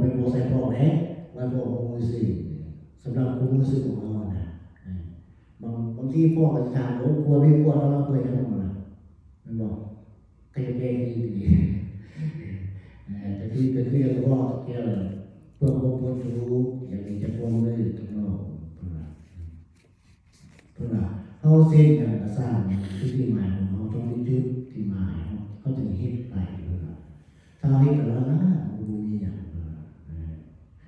เป็นโมไซพอกแน่วันพอกมือสื่อสำหรับคุณมือสื่อของเรานะบางทีพวกประชาชนกลัวไม่กลัวเราเคยทั้งหมดนะมันบอกใครจะเป็นดีแต่ที่เป็นเรื่องว่าเกี่ยวกับเพื่อควบคุมรู้อย่างนี้จะควบเลยทุกโลกเพื่อเขาเส้นอย่างกระซ่าที่หมายของเขาต้องมีจุดที่หมายเขาจะฮิตไปถ้าฮิตแล้วนะดูอย่าง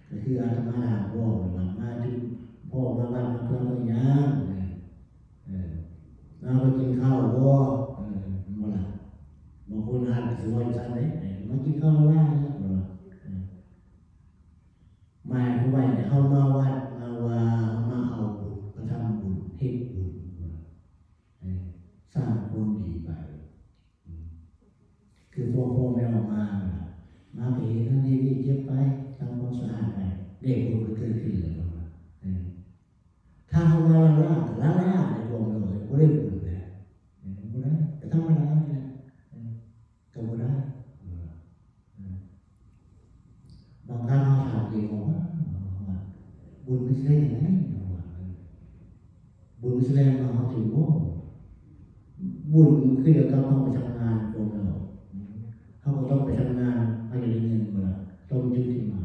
ก็คืออาตมาถามพ่อมาจุดพ่อมาบ้านมาเพื่อนอะไรอย่างเราไปกินข้าวพ่อมาละบางคนอ่านสวยจังเลยมากินข้าวล่าเนี่ยหมายความว่าเขามาวัดมาเอาบุญมาทำบุญให้บุญสร้างคนดีไปคือพวกพ่อแม่ออกมาไปเห็นนั่นนี่เก็บไปทำความสะอาดไปเด็กคนก็เกิดขึ้นเลยถ้าเขามาล้างในพวกเราเลยก็ได้บุญเลยก็ได้แต่ถ้ามาล้างเนี่ยก็ไม่ได้บางครั้งเขาถามเองว่าบุญไม่ใช่ยังไงบุญไม่ใช่มาเขาถึงว่าบุญคือเดี๋ยวเขาต้องไปทำงานพวกเราเขาก็ต้องไปทำงานเขาจะได้เงินมาต้องยืดที่มา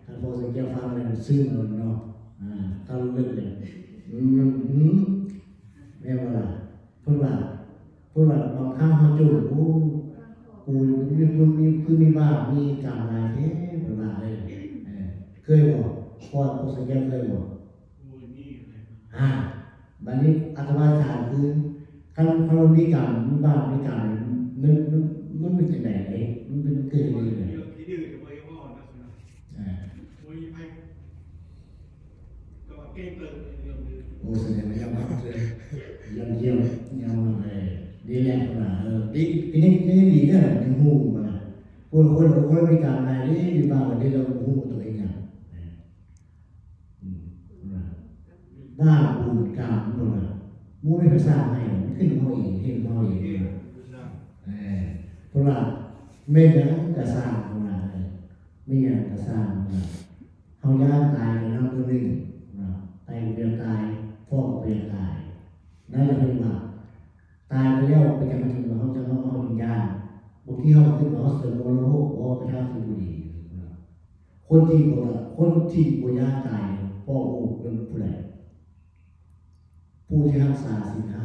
ถ้าพอสังเกตฟังเลยซึ่งเนาะถ้ารู้เรื่องเลยไม่ว่าพูดว่าบางครั้งเขาจุดกูมีบ้ามีกรรมอะไรเท่ประมาณเลยเคยบอกพอสังเกตเคยบอกบัดนี้อัตมาถามคือการพอมีกรรมมีบ้ามีกรรมมันเป็นจังได๋มันเป็นเกิดอะไรโอ้แสดงว่ายังมากเลยยังเยี่ยมเลยดีแหละนะดีนี่ดีเนี่ยยังหูมาคนมีการอะไรนี่ดีบ้างวันนี้เราหูตัวเองอย่างบ้าบุญกรรมนู่นน่ะมูไม่ภาษาให้ขึ้นเขาเองเห็นเขาเองเพราะว่าไม่ยังกระซ่าเพราะว่าไม่ยังกระซ่าเขาย่างตายในน้ำตัวหนึ่งตายเปลี่ยนตายพ่อเปลี่ยนตายนั่นแหละเป็นว่าตายไปแล้วไปจะมาถึงเขาจะเขาวิญญาณบางทีเขาขึ้นมาเขาเสริมโมโลโอ้ไปทำสิ่งดีคนที่บ่ย่างตายพ่อโอ้เป็นผู้ใดผู้ที่รักษาศีลห้า